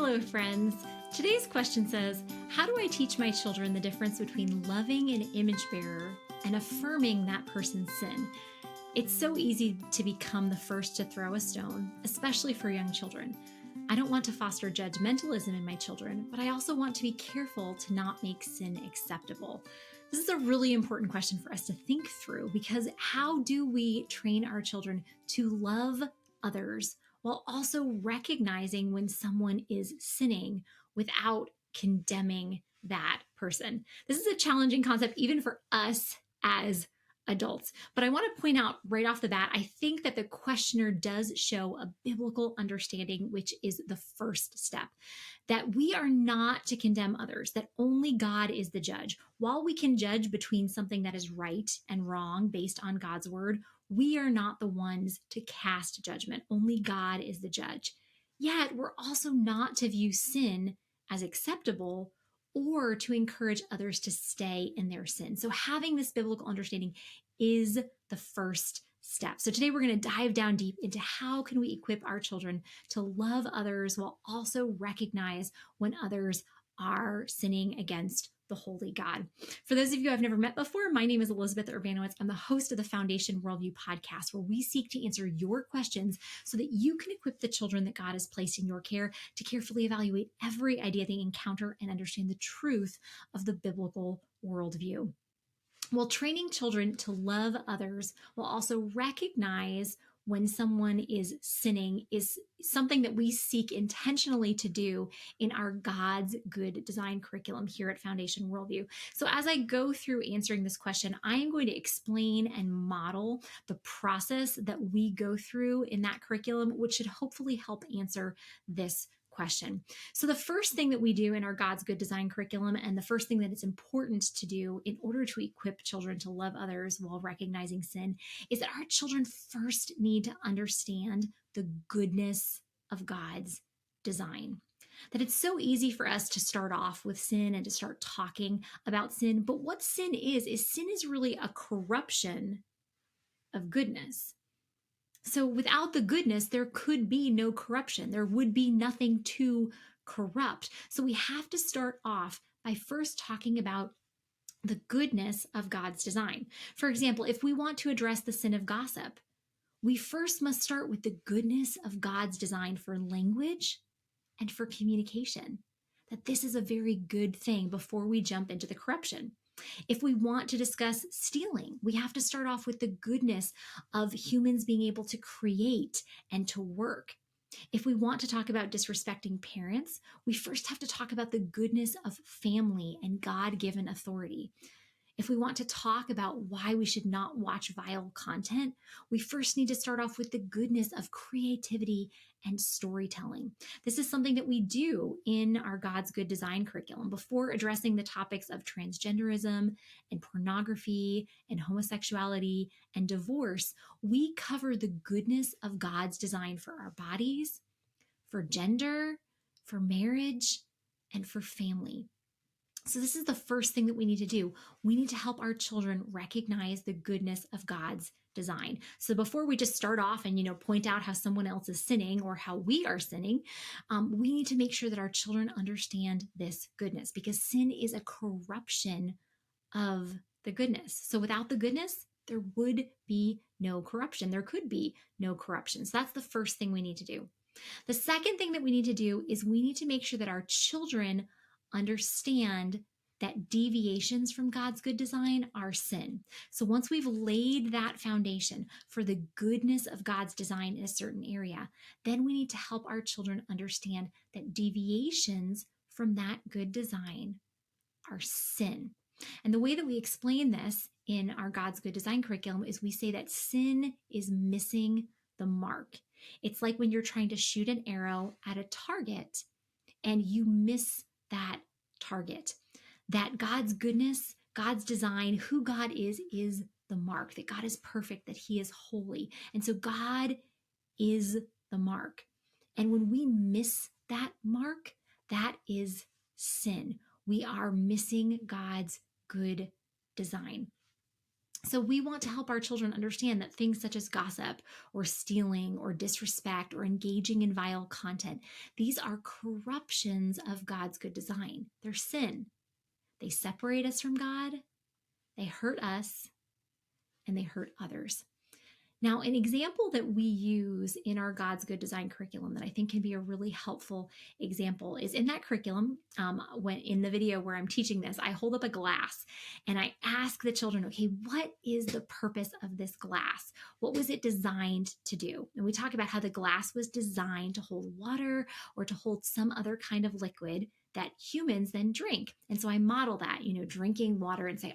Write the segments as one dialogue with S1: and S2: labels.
S1: Hello, friends. Today's question says, how do I teach my children the difference between loving an image bearer and affirming that person's sin? It's so easy to become the first to throw a stone, especially for young children. I don't want to foster judgmentalism in my children, but I also want to be careful to not make sin acceptable. This is a really important question for us to think through, because how do we train our children to love others while also recognizing when someone is sinning without condemning that person? This is a challenging concept even for us as adults. But I want to point out right off the bat, I think that the questioner does show a biblical understanding, which is the first step, that we are not to condemn others, that only God is the judge. While we can judge between something that is right and wrong based on God's word, we are not the ones to cast judgment. Only God is the judge. Yet we're also not to view sin as acceptable or to encourage others to stay in their sin. So having this biblical understanding is the first step. So today we're going to dive down deep into how can we equip our children to love others while also recognize when others are sinning against the holy God. For those of you I've never met before, my name is Elizabeth Urbanowicz. I'm the host of the Foundation Worldview podcast, where we seek to answer your questions so that you can equip the children that God has placed in your care to carefully evaluate every idea they encounter and understand the truth of the biblical worldview. While training children to love others will also recognize when someone is sinning is something that we seek intentionally to do in our God's Good Design curriculum here at Foundation Worldview. So as I go through answering this question, I am going to explain and model the process that we go through in that curriculum, which should hopefully help answer this question. So the first thing that we do in our God's Good Design curriculum, and the first thing that it's important to do in order to equip children to love others while recognizing sin, is that our children first need to understand the goodness of God's design. That it's so easy for us to start off with sin and to start talking about sin, but what sin is sin is really a corruption of goodness. So without the goodness, there could be no corruption. There would be nothing to corrupt. So we have to start off by first talking about the goodness of God's design. For example, if we want to address the sin of gossip, we first must start with the goodness of God's design for language and for communication. That this is a very good thing before we jump into the corruption. If we want to discuss stealing, we have to start off with the goodness of humans being able to create and to work. If we want to talk about disrespecting parents, we first have to talk about the goodness of family and God-given authority. If we want to talk about why we should not watch vile content, we first need to start off with the goodness of creativity and storytelling. This is something that we do in our God's Good Design curriculum. Before addressing the topics of transgenderism and pornography and homosexuality and divorce, we cover the goodness of God's design for our bodies, for gender, for marriage, and for family. So this is the first thing that we need to do. We need to help our children recognize the goodness of God's design. So before we just start off and, point out how someone else is sinning or how we are sinning, we need to make sure that our children understand this goodness, because sin is a corruption of the goodness. So without the goodness, there would be no corruption. There could be no corruption. So that's the first thing we need to do. The second thing that we need to do is we need to make sure that our children understand that deviations from God's good design are sin. So once we've laid that foundation for the goodness of God's design in a certain area, then we need to help our children understand that deviations from that good design are sin. And the way that we explain this in our God's Good Design curriculum is we say that sin is missing the mark. It's like when you're trying to shoot an arrow at a target and you miss that target. That God's goodness, God's design, who God is the mark, that God is perfect, that he is holy. And so God is the mark. And when we miss that mark, that is sin. We are missing God's good design. So we want to help our children understand that things such as gossip or stealing or disrespect or engaging in vile content, these are corruptions of God's good design. They're sin. They separate us from God, they hurt us, and they hurt others. Now, an example that we use in our God's Good Design curriculum that I think can be a really helpful example is in that curriculum, when in the video where I'm teaching this, I hold up a glass and I ask the children, okay, what is the purpose of this glass? What was it designed to do? And we talk about how the glass was designed to hold water or to hold some other kind of liquid that humans then drink. And so I model that, drinking water and say,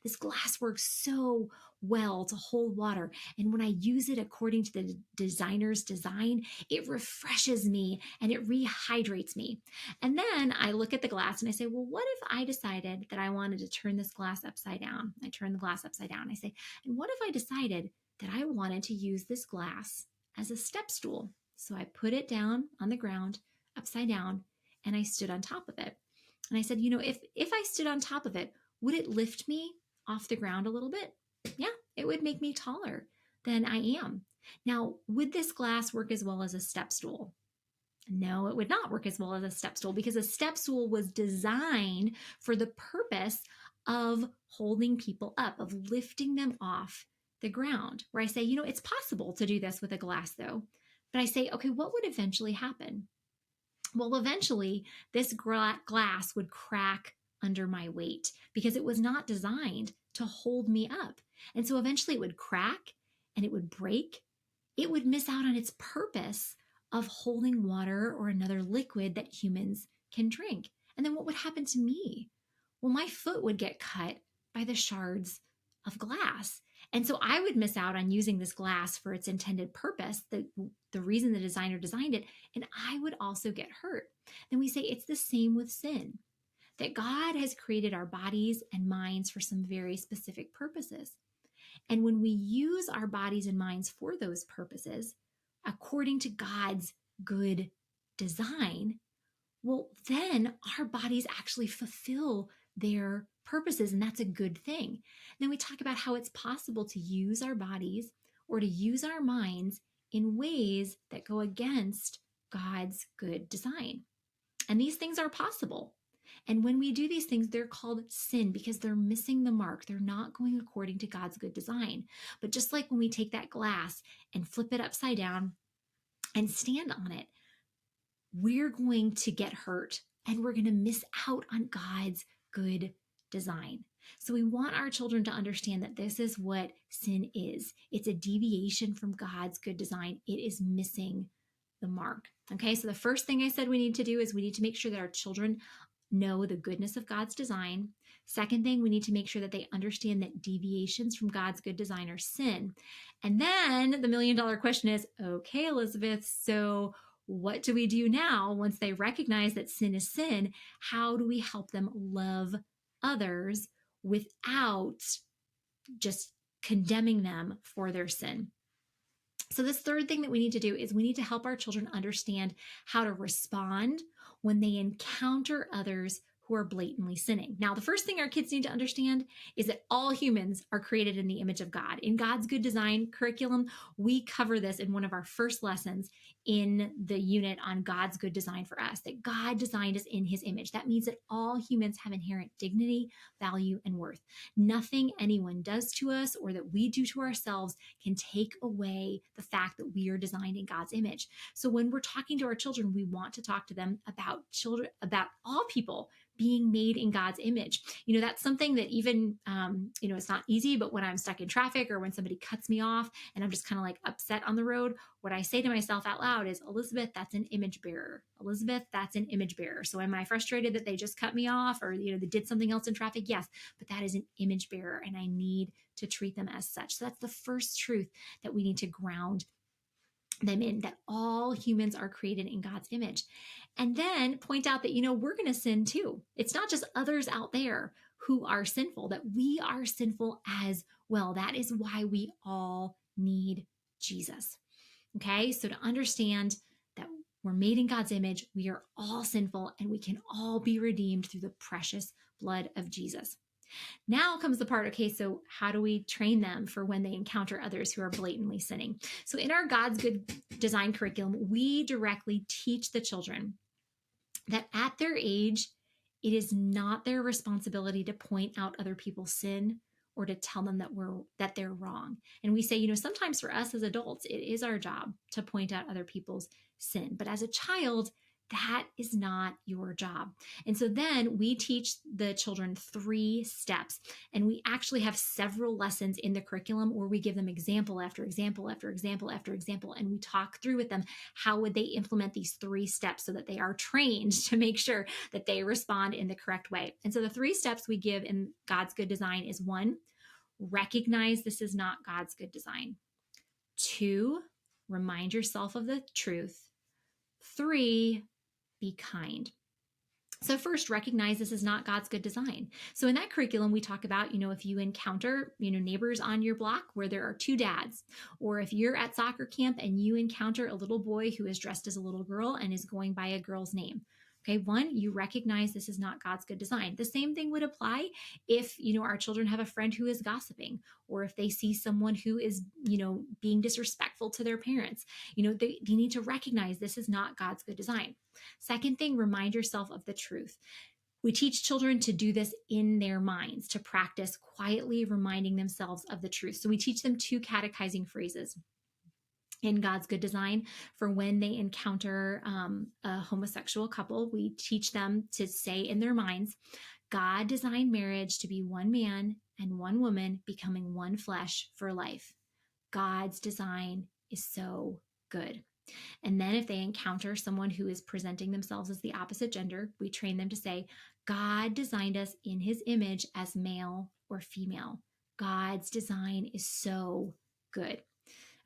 S1: this glass works so well to hold water. And when I use it according to the designer's design, it refreshes me and it rehydrates me. And then I look at the glass and I say, well, what if I decided that I wanted to turn this glass upside down? I turn the glass upside down. I say, and what if I decided that I wanted to use this glass as a step stool? So I put it down on the ground, upside down, and I stood on top of it. And I said, if I stood on top of it, would it lift me off the ground a little bit? Yeah, it would make me taller than I am. Now, would this glass work as well as a step stool? No, it would not work as well as a step stool because a step stool was designed for the purpose of holding people up, of lifting them off the ground. Where I say, it's possible to do this with a glass though. But I say, okay, what would eventually happen? Well, eventually this glass would crack under my weight because it was not designed to hold me up. And so eventually it would crack and it would break. It would miss out on its purpose of holding water or another liquid that humans can drink. And then what would happen to me? Well, my foot would get cut by the shards of glass. And so I would miss out on using this glass for its intended purpose, the reason the designer designed it, and I would also get hurt. Then we say it's the same with sin, that God has created our bodies and minds for some very specific purposes. And when we use our bodies and minds for those purposes, according to God's good design, well, then our bodies actually fulfill their purposes, and that's a good thing. And then we talk about how it's possible to use our bodies or to use our minds in ways that go against God's good design. And these things are possible. And when we do these things, they're called sin because they're missing the mark. They're not going according to God's good design. But just like when we take that glass and flip it upside down and stand on it, we're going to get hurt and we're going to miss out on God's good design. So we want our children to understand that this is what sin is. It's a deviation from God's good design. It is missing the mark. Okay, so the first thing I said we need to do is we need to make sure that our children know the goodness of God's design. Second thing, we need to make sure that they understand that deviations from God's good design are sin. And then the $1 million question is, okay, Elizabeth, so what do we do now once they recognize that sin is sin? How do we help them love others without just condemning them for their sin? So this third thing that we need to do is we need to help our children understand how to respond when they encounter others who are blatantly sinning. Now, the first thing our kids need to understand is that all humans are created in the image of God. In God's good design curriculum, we cover this in one of our first lessons in the unit on God's good design for us, that God designed us in his image. That means that all humans have inherent dignity, value, and worth. Nothing anyone does to us or that we do to ourselves can take away the fact that we are designed in God's image. So when we're talking to our children, we want to talk to them about all people being made in God's image. That's something that even, it's not easy, but when I'm stuck in traffic or when somebody cuts me off and I'm just kind of like upset on the road, what I say to myself out loud is, Elizabeth, that's an image bearer. Elizabeth, that's an image bearer. So am I frustrated that they just cut me off or, they did something else in traffic? Yes, but that is an image bearer and I need to treat them as such. So that's the first truth that we need to ground them in, that all humans are created in God's image. And then point out that, we're going to sin too. It's not just others out there who are sinful, that we are sinful as well. That is why we all need Jesus. Okay, so to understand that we're made in God's image, we are all sinful, and we can all be redeemed through the precious blood of Jesus. Now comes the part, okay, so how do we train them for when they encounter others who are blatantly sinning? So in our God's Good Design curriculum, we directly teach the children that at their age, it is not their responsibility to point out other people's sin or to tell them that they're wrong. And we say, sometimes for us as adults, it is our job to point out other people's sin. But as a child, that is not your job. And so then we teach the children 3 steps, and we actually have several lessons in the curriculum where we give them example after example after example after example, and we talk through with them how would they implement these 3 steps so that they are trained to make sure that they respond in the correct way. And so the 3 steps we give in God's Good Design is 1, recognize this is not God's good design. 2, remind yourself of the truth. 3, be kind. So first, recognize this is not God's good design. So in that curriculum, we talk about, if you encounter, neighbors on your block where there are 2 dads, or if you're at soccer camp and you encounter a little boy who is dressed as a little girl and is going by a girl's name. Okay, 1, you recognize this is not God's good design. The same thing would apply if, our children have a friend who is gossiping, or if they see someone who is, being disrespectful to their parents. They need to recognize this is not God's good design. Second thing, remind yourself of the truth. We teach children to do this in their minds, to practice quietly reminding themselves of the truth. So we teach them 2 catechizing phrases in God's Good Design for when they encounter a homosexual couple. We teach them to say in their minds, God designed marriage to be 1 man and 1 woman becoming 1 flesh for life. God's design is so good. And then if they encounter someone who is presenting themselves as the opposite gender, we train them to say, God designed us in his image as male or female. God's design is so good.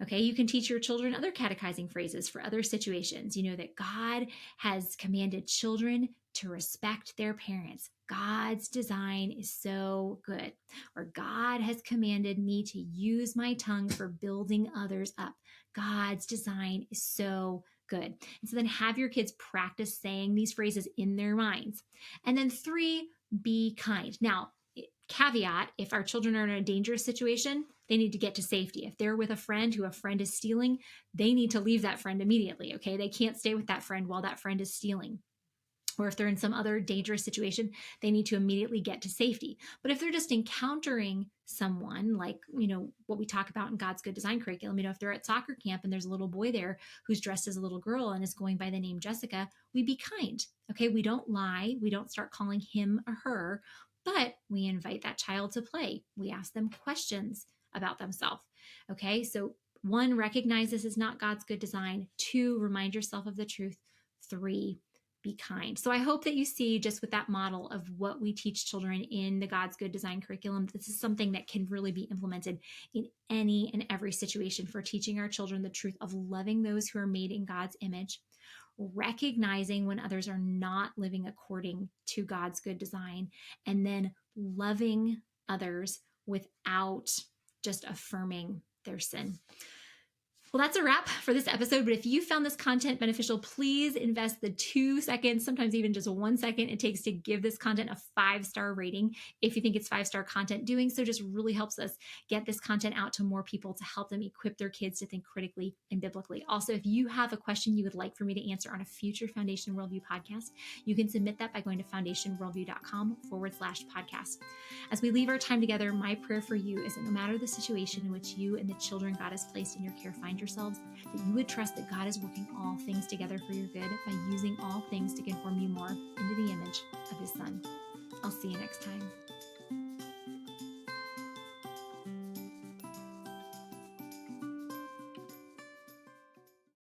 S1: Okay, you can teach your children other catechizing phrases for other situations. That God has commanded children to respect their parents. God's design is so good. Or God has commanded me to use my tongue for building others up. God's design is so good. And so then have your kids practice saying these phrases in their minds. And then 3, be kind. Now, caveat, if our children are in a dangerous situation, they need to get to safety. If they're with a friend who a friend is stealing, they need to leave that friend immediately, okay? They can't stay with that friend while that friend is stealing. Or if they're in some other dangerous situation, they need to immediately get to safety. But if they're just encountering someone like, what we talk about in God's Good Design curriculum, if they're at soccer camp and there's a little boy there who's dressed as a little girl and is going by the name Jessica, we be kind, okay? We don't lie. We don't start calling him or her, but we invite that child to play. We ask them questions about themselves, okay? So 1, recognize this is not God's good design. 2, remind yourself of the truth. 3, be kind. So I hope that you see just with that model of what we teach children in the God's Good Design curriculum, this is something that can really be implemented in any and every situation for teaching our children the truth of loving those who are made in God's image, recognizing when others are not living according to God's good design, and then loving others without just affirming their sin. Well, that's a wrap for this episode, but if you found this content beneficial, please invest the 2 seconds, sometimes even just 1 second it takes to give this content a 5-star rating. If you think it's 5-star content, doing so just really helps us get this content out to more people to help them equip their kids to think critically and biblically. Also, if you have a question you would like for me to answer on a future Foundation Worldview podcast, you can submit that by going to foundationworldview.com/podcast. As we leave our time together, my prayer for you is that no matter the situation in which you and the children God has placed in your care find yourselves, that you would trust that God is working all things together for your good by using all things to conform you more into the image of his Son. I'll see you next time.